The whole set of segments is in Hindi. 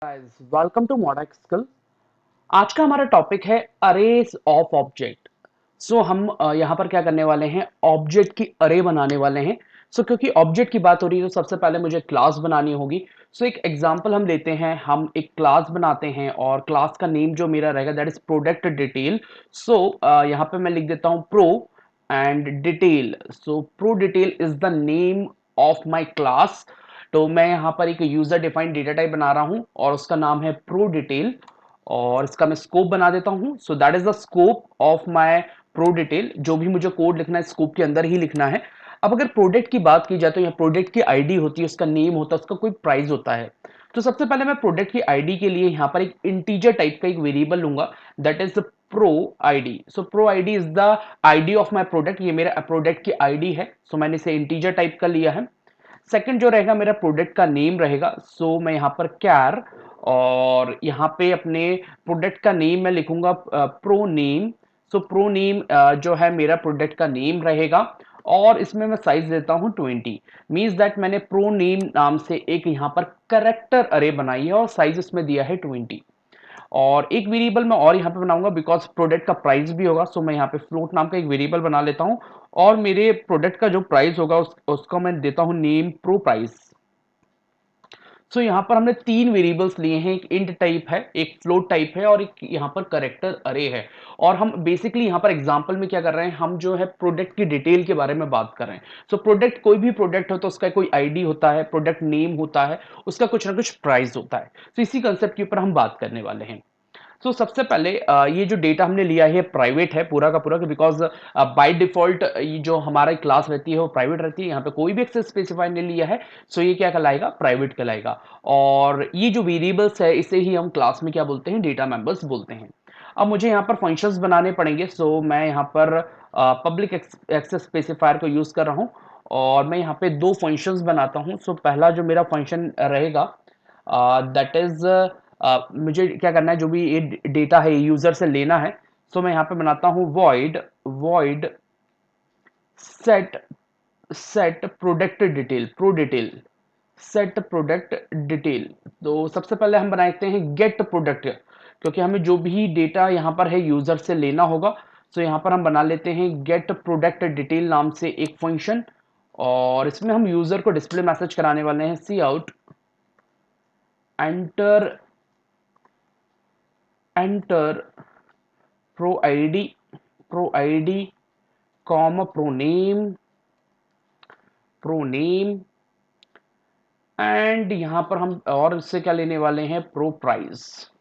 Guys, welcome to modern skill. आज का हमारा टॉपिक है अरेज ऑफ ऑब्जेक्ट। हम यहाँ पर क्या करने वाले हैं, ऑब्जेक्ट की अरे बनाने वाले हैं। क्योंकि ऑब्जेक्ट की बात हो रही है तो सबसे पहले मुझे क्लास बनानी होगी। एक एग्जांपल हम लेते हैं, हम एक क्लास बनाते हैं और क्लास का नेम जो मेरा रहेगा दैट इज प्रोडक्ट डिटेल। यहाँ पे मैं लिख देता हूँ pro and detail. Pro detail is the name of my class. तो मैं यहाँ पर एक यूजर डिफाइंड डेटा टाइप बना रहा हूँ और उसका नाम है प्रो डिटेल। और इसका मैं स्कोप बना देता हूं। That is the scope of my pro detail. जो भी मुझे कोड लिखना है स्कोप के अंदर ही लिखना है। अब अगर प्रोडक्ट की बात की जाए तो यहाँ प्रोडक्ट की आईडी होती है, उसका नेम होता है, उसका कोई प्राइस होता है। तो सबसे पहले मैं प्रोडक्ट की आईडी के लिए यहाँ पर एक इंटीजर टाइप का एक वेरिएबल लूंगा that is pro ID. Pro ID is the ID of my product. ये मेरा प्रोडक्ट की आईडी है। मैंने इसे इंटीजर टाइप का लिया है। सेकंड जो रहेगा मेरा प्रोडक्ट का नेम रहेगा। मैं यहाँ पर कैर और यहाँ पे अपने प्रोडक्ट का नेम मैं लिखूंगा प्रो नेम। प्रो नेम जो है मेरा प्रोडक्ट का नेम रहेगा और इसमें मैं साइज देता हूँ 20। मीन्स दैट मैंने प्रो नेम नाम से एक यहाँ पर करेक्टर अरे बनाई है और साइज उसमें दिया है 20। और एक वेरिएबल मैं और यहाँ पे बनाऊंगा बिकॉज प्रोडक्ट का प्राइस भी होगा। मैं यहाँ पे फ्लोट नाम का एक वेरिएबल बना लेता हूँ और मेरे प्रोडक्ट का जो प्राइस होगा उसका मैं देता हूँ नेम प्रो प्राइस। यहाँ पर हमने तीन वेरिएबल्स लिए हैं, एक इंट टाइप है, एक फ्लोट टाइप है और एक यहाँ पर करेक्टर अरे है। और हम बेसिकली यहाँ पर एग्जांपल में क्या कर रहे हैं, हम जो है प्रोडक्ट की डिटेल के बारे में बात कर रहे हैं। प्रोडक्ट कोई भी प्रोडक्ट हो तो उसका कोई आईडी होता है, प्रोडक्ट नेम होता है, उसका कुछ ना कुछ प्राइस होता है। इसी कंसेप्ट के ऊपर हम बात करने वाले हैं। सबसे पहले ये जो डेटा हमने लिया है प्राइवेट है पूरा का पूरा, बिकॉज बाय डिफॉल्ट ये जो हमारा क्लास रहती है वो प्राइवेट रहती है। यहाँ पे कोई भी एक्सेस स्पेसिफाई नहीं लिया है। ये क्या कहलाएगा, प्राइवेट कहलाएगा। और ये जो वेरिएबल्स है इसे ही हम क्लास में क्या बोलते हैं, डेटा मेंबर्स बोलते हैं। अब मुझे यहाँ पर फंक्शंस बनाने पड़ेंगे। मैं यहाँ पर पब्लिक एक्सेस स्पेसिफायर को यूज कर रहा हूँ और मैं यहाँ पे दो फंक्शंस बनाता हूँ। पहला जो मेरा फंक्शन रहेगा दैट इज मुझे क्या करना है, जो भी ये डेटा है यूजर से लेना है। मैं यहाँ पे बनाता हूँ void void set set product detail pro detail set product detail. तो सबसे पहले हम बनाते हैं गेट प्रोडक्ट, क्योंकि हमें जो भी डेटा यहाँ पर है यूजर से लेना होगा। यहाँ पर हम बना लेते हैं गेट प्रोडक्ट डिटेल नाम से एक फंक्शन और इसमें हम यूजर को डिस्प्ले मैसेज कराने वाले हैं C out enter enter pro ID comma pro name and यहां पर हम और इससे क्या लेने वाले हैं, प्रो प्राइस।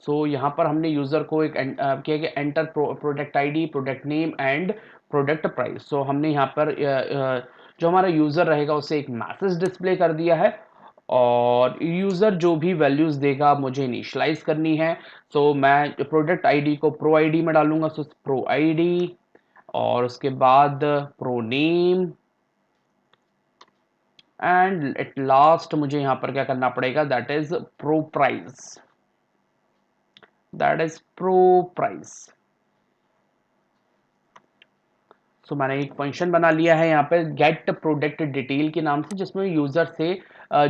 यहां पर हमने यूजर को एक किया कि enter product ID, product name and product price. हमने यहाँ पर जो हमारा यूजर रहेगा उसे एक मैसेज डिस्प्ले कर दिया है और यूजर जो भी वैल्यूज देगा मुझे इनिशियलाइज करनी है। मैं प्रोडक्ट आईडी को प्रो आईडी में डालूंगा। प्रो आईडी और उसके बाद pro name and at last मुझे यहां पर क्या करना पड़ेगा, दैट इज प्रो प्राइस। मैंने एक फंक्शन बना लिया है यहाँ पे गेट प्रोडक्ट डिटेल के नाम से, जिसमें यूजर से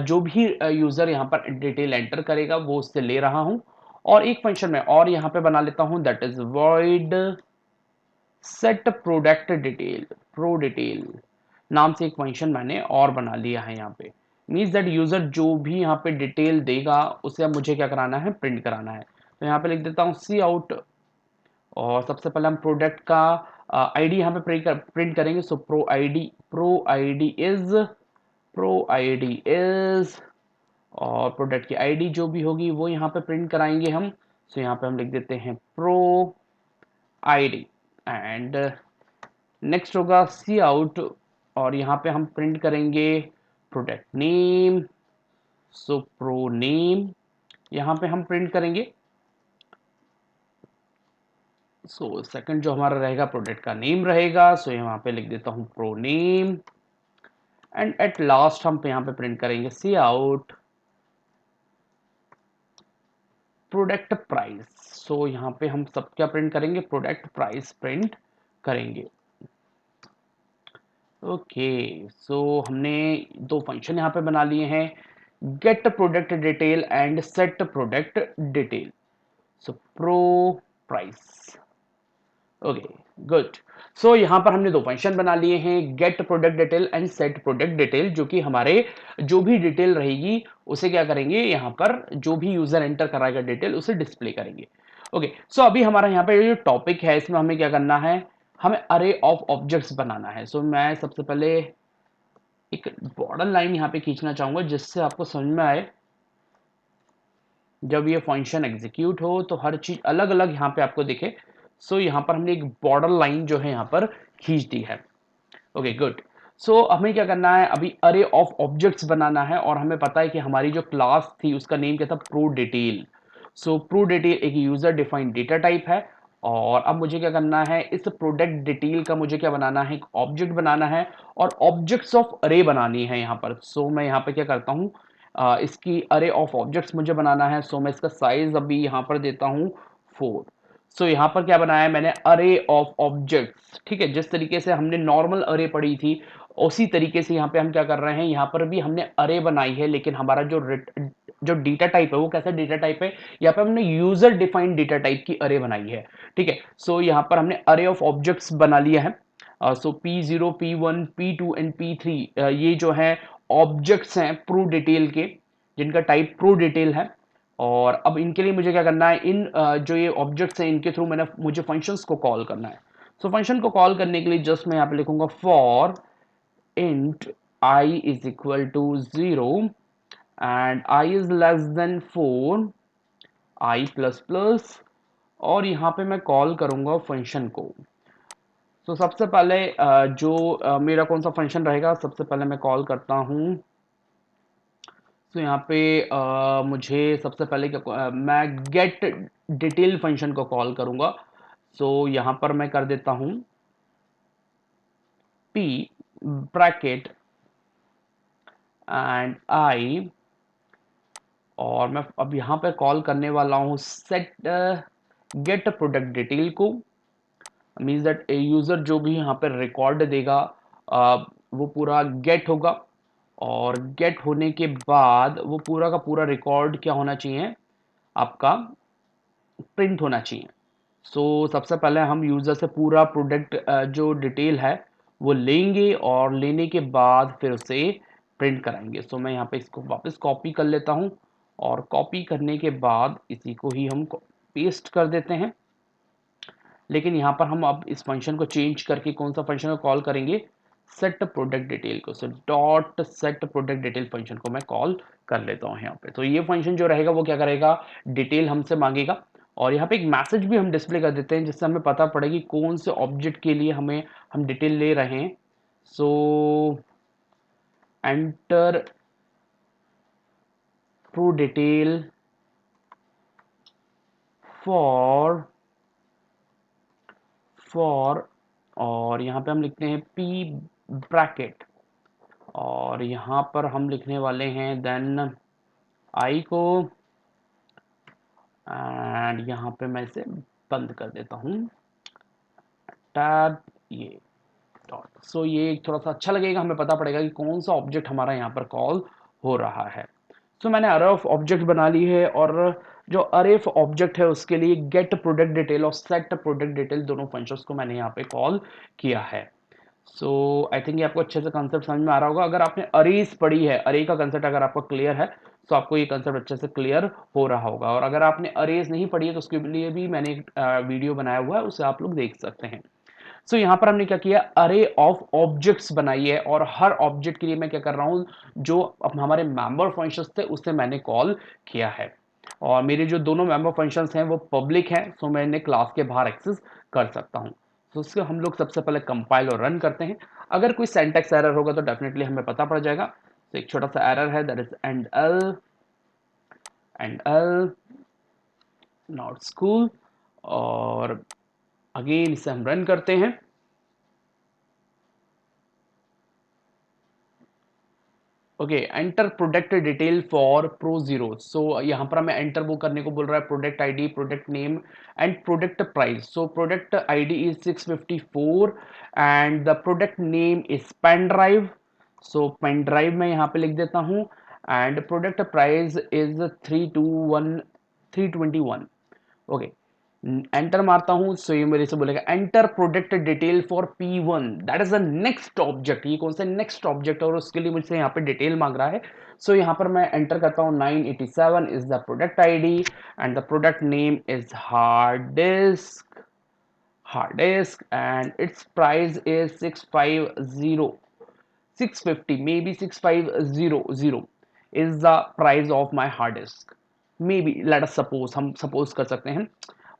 जो भी यूजर यहाँ पर डिटेल एंटर करेगा वो उससे ले रहा हूं। और एक फंक्शन में और यहाँ पे बना लेता हूं that is void set pro detail नाम से एक फंक्शन मैंने और बना लिया है यहाँ पे। मीन्स दैट यूजर जो भी यहाँ पे डिटेल देगा उसे अब मुझे क्या कराना है, प्रिंट कराना है। तो यहाँ पे लिख देता हूँ सी आउट और सबसे पहले हम प्रोडक्ट का आईडी यहाँ पे प्रिंट करेंगे। प्रो आईडी इज और प्रोडक्ट की आईडी जो भी होगी वो यहाँ पे प्रिंट कराएंगे हम। यहाँ पे हम लिख देते हैं प्रो आईडी एंड नेक्स्ट होगा सी आउट और यहाँ पे हम प्रिंट करेंगे प्रोडक्ट नेम। प्रो नेम यहाँ पे हम प्रिंट करेंगे। सेकंड जो हमारा रहेगा प्रोडक्ट का नेम रहेगा। यहाँ पे लिख देता हूँ pro name and at last हम यहाँ पे प्रिंट करेंगे सी आउट प्रोडक्ट प्राइस। यहाँ पे हम सब क्या प्रिंट करेंगे, प्रोडक्ट प्राइस प्रिंट करेंगे। ओके, सो हमने दो फंक्शन यहाँ पे बना लिए हैं, get product detail and set product detail. So pro price. Okay, good. So यहाँ पर हमने दो फंक्शन बना लिए हैं, get product detail and set product detail, जो कि हमारे जो भी डिटेल रहेगी उसे क्या करेंगे, यहाँ पर जो भी यूजर एंटर कराएगा डिटेल उसे डिस्प्ले करेंगे। ओके, सो अभी हमारा यहाँ पे जो टॉपिक है इसमें हमें क्या करना है, हमें अरे ऑफ ऑब्जेक्ट्स बनाना है। सो मैं सबसे पहले एक बॉर्डर लाइन यहाँ पे खींचना चाहूंगा जिससे आपको समझ में आए, जब ये फंक्शन एग्जीक्यूट हो तो हर चीज अलग अलग यहाँ पे आपको दिखे। सो यहाँ पर हमने एक बॉर्डर लाइन जो है यहाँ पर खींच दी है। Okay, good. सो हमें क्या करना है, अभी अरे ऑफ ऑब्जेक्ट्स बनाना है और हमें पता है कि हमारी जो क्लास थी उसका नेम क्या था, pro detail. So pro detail एक यूजर डिफाइंड डेटा टाइप है। और अब मुझे क्या करना है, इस प्रोडक्ट डिटेल का मुझे क्या बनाना है, एक ऑब्जेक्ट बनाना है और ऑब्जेक्ट्स ऑफ अरे बनानी है यहाँ पर। सो मैं यहाँ पे क्या करता हूँ, इसकी अरे ऑफ ऑब्जेक्ट्स मुझे बनाना है। सो मैं इसका साइज अभी यहाँ पर देता हूँ 4। सो यहाँ पर क्या बनाया है मैंने, अरे ऑफ ऑब्जेक्ट्स। ठीक है, जिस तरीके से हमने नॉर्मल अरे पढ़ी थी उसी तरीके से यहाँ पे हम क्या कर रहे हैं, यहाँ पर भी हमने अरे बनाई है, लेकिन हमारा जो डेटा टाइप है वो कैसा डेटा टाइप है, यहाँ पे हमने यूजर डिफाइंड डेटा टाइप की अरे बनाई है। ठीक है, सो यहाँ पर हमने अरे ऑफ ऑब्जेक्ट्स बना लिया है। सो P0, P1, P2 and P3 ये जो है ऑब्जेक्ट्स हैं प्रो डिटेल के, जिनका टाइप प्रो डिटेल है। और अब इनके लिए मुझे क्या करना है, इन जो ये ऑब्जेक्ट्स हैं इनके थ्रू मुझे फंक्शंस को कॉल करना है। सो फंक्शन को कॉल करने के लिए जस्ट मैं यहाँ पे लिखूंगा for int I is equal to 0 and I is less than 4, I plus plus, और यहाँ पे मैं कॉल करूंगा फंक्शन को। तो सबसे पहले जो मेरा कौन सा फंक्शन रहेगा, सबसे पहले मैं कॉल करता हूँ। तो यहाँ पे मुझे सबसे पहले क्या, मैं गेट डिटेल फंक्शन को कॉल करूंगा। सो यहाँ पर मैं कर देता हूँ p ब्रैकेट एंड I, और मैं अब यहाँ पे कॉल करने वाला हूँ सेट गेट प्रोडक्ट डिटेल को। मीन्स दैट यूजर जो भी यहाँ पे रिकॉर्ड देगा वो पूरा गेट होगा, और गेट होने के बाद वो पूरा का पूरा रिकॉर्ड क्या होना चाहिए, आपका प्रिंट होना चाहिए। सो सबसे पहले हम यूजर से पूरा प्रोडक्ट जो डिटेल है वो लेंगे और लेने के बाद फिर उसे प्रिंट कराएंगे। सो मैं यहाँ पे इसको वापस कॉपी कर लेता हूँ, और कॉपी करने के बाद इसी को ही हम पेस्ट कर देते हैं। लेकिन यहाँ पर हम अब इस फंक्शन को चेंज करके कौन सा फंक्शन को कॉल करेंगे, सेट प्रोडक्ट डिटेल को। So dot set product detail function को मैं कॉल कर लेता हूँ यहाँ पे। तो ये फंक्शन जो रहेगा वो क्या करेगा, डिटेल हमसे मांगेगा, और यहाँ पे एक मैसेज भी हम डिस्प्ले कर देते हैं जिससे हमें पता पड़ेगी कौन से ऑब्जेक्ट के लिए हम डिटेल ले रहे हैं। सो एंटर प्रो डिटेल फॉर और यहाँ पे हम लिखते हैं p ब्रैकेट, और यहाँ पर हम लिखने वाले हैं देन I को, एंड यहाँ पे मैं इसे बंद कर देता हूँ, टैब ये डॉट। सो ये थोड़ा सा अच्छा लगेगा, हमें पता पड़ेगा कि कौन सा ऑब्जेक्ट हमारा यहाँ पर कॉल हो रहा है। सो मैंने अरे ऑफ ऑब्जेक्ट बना ली है, और जो अरे ऑफ ऑब्जेक्ट है उसके लिए गेट प्रोडक्ट डिटेल और सेट प्रोडक्ट डिटेल दोनों फंक्शंस को मैंने यहाँ पे कॉल किया है। सो आई थिंक ये आपको अच्छे से कंसेप्ट समझ में आ रहा होगा। अगर आपने अरेज पढ़ी है, अरे का कंसेप्ट अगर आपको क्लियर है तो आपको ये कंसेप्ट अच्छे से क्लियर हो रहा होगा। और अगर आपने अरेज नहीं पढ़ी है तो उसके लिए भी मैंने एक वीडियो बनाया हुआ है, उसे आप लोग देख सकते हैं। सो यहाँ पर हमने क्या किया, अरे ऑफ ऑब्जेक्ट्स बनाई है, और हर ऑब्जेक्ट के लिए मैं क्या कर रहा हूँ, जो हमारे मेंबर फंक्शंस थे उसे मैंने कॉल किया है। और मेरे जो दोनों मेंबर फंक्शंस हैं वो पब्लिक हैं, सो मैं इन्हें क्लास के बाहर एक्सेस कर सकता हूँ। तो उससे हम लोग सबसे पहले कंपाइल और रन करते हैं। अगर कोई सिंटैक्स एरर होगा तो डेफिनेटली हमें पता पड़ जाएगा। तो एक छोटा सा एरर है, that is end L not school, और अगेन इसे हम रन करते हैं। Okay, enter product detail for pro zero. So यहाँ पर हमें एंटर वो करने को बोल रहा है, product ID, product name and product price. So product ID is 654 and the product name is pen drive. So pen drive मैं यहाँ पे लिख देता हूँ and product price is 321। Okay, enter मारता हूं, सो ये मेरे से बोलेगा enter product detail for P1, that is the next object. ये कौन सा नेक्स्ट ऑब्जेक्ट है और उसके लिए मुझसे यहाँ पे डिटेल मांग रहा है। सो यहाँ पर मैं एंटर करता हूँ 987 is the product ID and the product name is hard disc and it's price is 650, maybe 6500 is the price of my hard disk, maybe let us suppose, हम सपोज कर सकते हैं।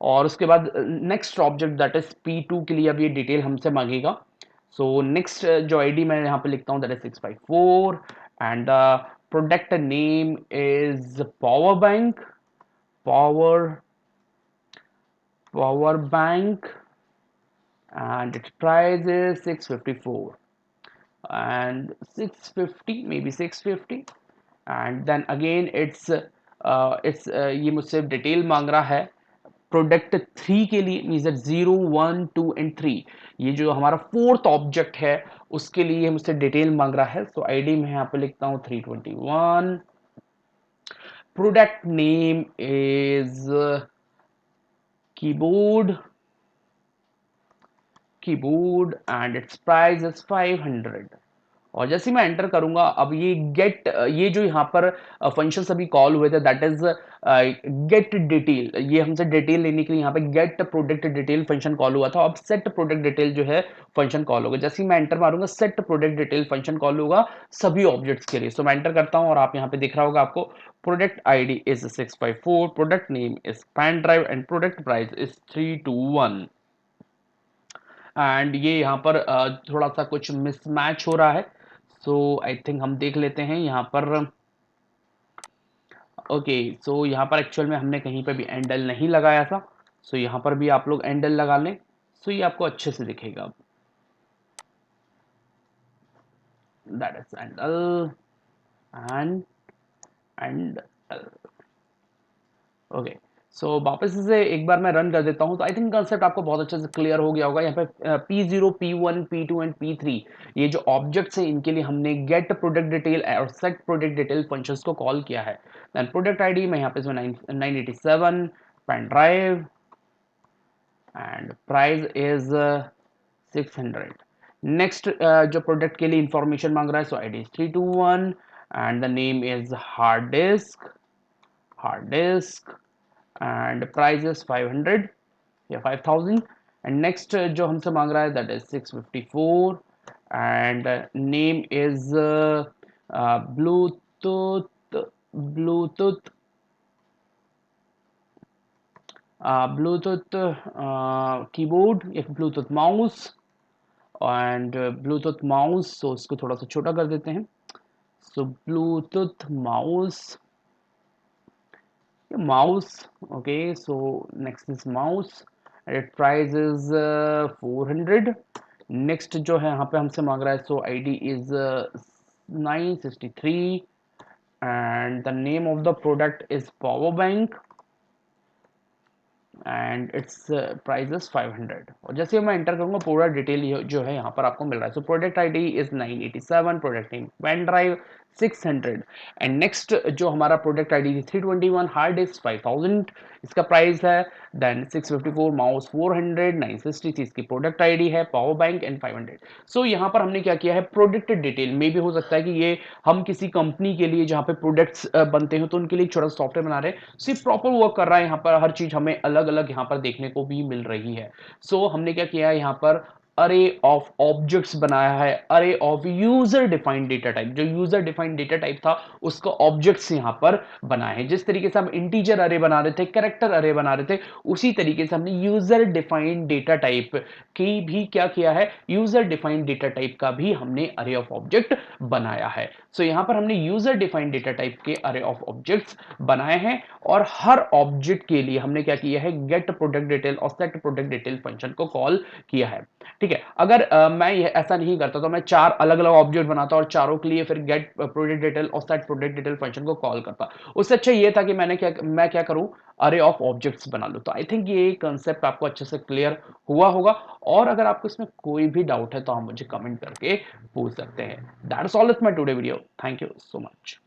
और उसके बाद next object that is P2 के लिए अब ये डिटेल हमसे मांगेगा। सो नेक्स्ट जो आईडी मैं यहाँ पे लिखता हूँ that is 654 and the product name is power power bank and its price is 654 and 650, maybe 650 and then again it's ये मुझसे डिटेल मांग रहा है प्रोडक्ट 3 के लिए, मीन्स 0 1 2 एंड 3, ये जो हमारा फोर्थ ऑब्जेक्ट है उसके लिए मुझसे डिटेल मांग रहा है। सो आईडी में यहाँ पे लिखता हूँ 321, product name is keyboard and it's price is 500। और जैसे मैं एंटर करूंगा अब ये गेट, ये जो यहाँ पर फंक्शन अभी कॉल हुए थे दैट इज गेट डिटेल, ये हमसे डिटेल लेने के लिए यहाँ पे get product detail function call हुआ था। अब सेट प्रोडक्ट डिटेल जो है फंक्शन कॉल होगा। जैसे ही मैं एंटर मारूंगा set product detail function call होगा सभी ऑब्जेक्ट्स के लिए। सो मैं एंटर करता हूँ और आप यहाँ पे दिख रहा होगा आपको product ID is 654, product name is pen drive and product price is 321 and ये यहाँ पर थोड़ा सा कुछ मिसमैच हो रहा है। सो आई थिंक हम देख लेते हैं यहाँ पर। ओके, सो यहाँ पर एक्चुअल में हमने कहीं पे भी एंडल नहीं लगाया था। सो यहाँ पर भी आप लोग एंडल लगा लें, सो ये आपको अच्छे से दिखेगा। That is endl and endl. Okay, so वापस से एक बार मैं रन कर देता हूं तो आई थिंक कंसेप्ट आपको बहुत अच्छे से क्लियर हो गया होगा। यहाँ पे P0, P1, P2 and P3 ये जो ऑब्जेक्ट्स हैं इनके लिए हमने गेट प्रोडक्ट डिटेल और सेट प्रोडक्ट डिटेल फंक्शंस को कॉल किया है। देन प्रोडक्ट आईडी मैं यहाँ पे 987 pen drive and price is 600। Next जो प्रोडक्ट के लिए इंफॉर्मेशन मांग रहा है, so ID is 321 and the name is hard disk and price is 500 या 5000 and next जो हमसे मांग रहा है that is 654 and name is bluetooth bluetooth keyboard या bluetooth mouse and bluetooth mouse, so इसको थोड़ा सा छोटा कर देते हैं। so bluetooth mouse, okay, so next is mouse and its price is 400। next जो है यहाँ पे हमसे मांग रहा है, so ID is 963 and the name of the product is power bank and it's price 500। और जैसे मैं एंटर करूंगा पूरा डिटेल जो है यहाँ पर आपको मिल रहा है। So product ID is 987, product name pen drive 600 and next जो हमारा प्रोडक्ट आईडी 321, हार्ड डिस्क 5000 इसका प्राइस है। देन 654 माउस 400, 963 इसकी प्रोडक्ट आईडी है, पावर बैंक एंड 500। सो यहाँ पर हमने क्या किया है प्रोडक्ट डिटेल में भी हो सकता है कि ये हम किसी कंपनी के लिए जहाँ पे प्रोडक्ट्स बनते हैं तो उनके लिए छोटा सॉफ्टवेयर बना रहे हैं। सिर्फ प्रॉपर वर्क कर रहा है यहाँ पर, हर चीज हमें अलग अलग यहाँ पर देखने को भी मिल रही है। सो हमने क्या किया है यहाँ पर अरे ऑफ ऑब्जेक्ट्स बनाया है, अरे of user defined data type. जो यूजर डिफाइंड डेटा टाइप था उसको ऑब्जेक्ट्स यहाँ पर बनाए हैं। जिस तरीके से हम इंटीजर अरे बना रहे थे, कैरेक्टर अरे बना रहे थे, उसी तरीके से हमने यूजर डिफाइंड डेटा टाइप की भी क्या किया है, यूजर डिफाइंड डेटा टाइप का भी हमने अरे ऑफ ऑब्जेक्ट बनाया है। सो यहाँ पर हमने यूजर डिफाइंड डेटा टाइप के अरे ऑफ ऑब्जेक्ट्स बनाए हैं और हर ऑब्जेक्ट के लिए हमने क्या किया है गेट प्रोडक्ट डिटेल और सेट प्रोडक्ट डिटेल फंक्शन को कॉल किया है। ठीक है। अगर मैं ये ऐसा नहीं करता तो मैं 4 अलग-अलग ऑब्जेक्ट बनाता और चारों के लिए फिर गेट प्रोडक्ट डिटेल और सेट प्रोडक्ट डिटेल फंक्शन को कॉल करता। उससे अच्छा ये था कि मैं क्या करूँ, अरे ऑफ ऑब्जेक्ट्स बना लूँ। तो आई थिंक ये कांसेप्ट आपको अच्छे से क्लियर हुआ होगा और अगर आपको इसमें कोई भी डाउट है तो आप मुझे कमेंट करके पूछ सकते हैं। That's all with my today video. Thank you so much.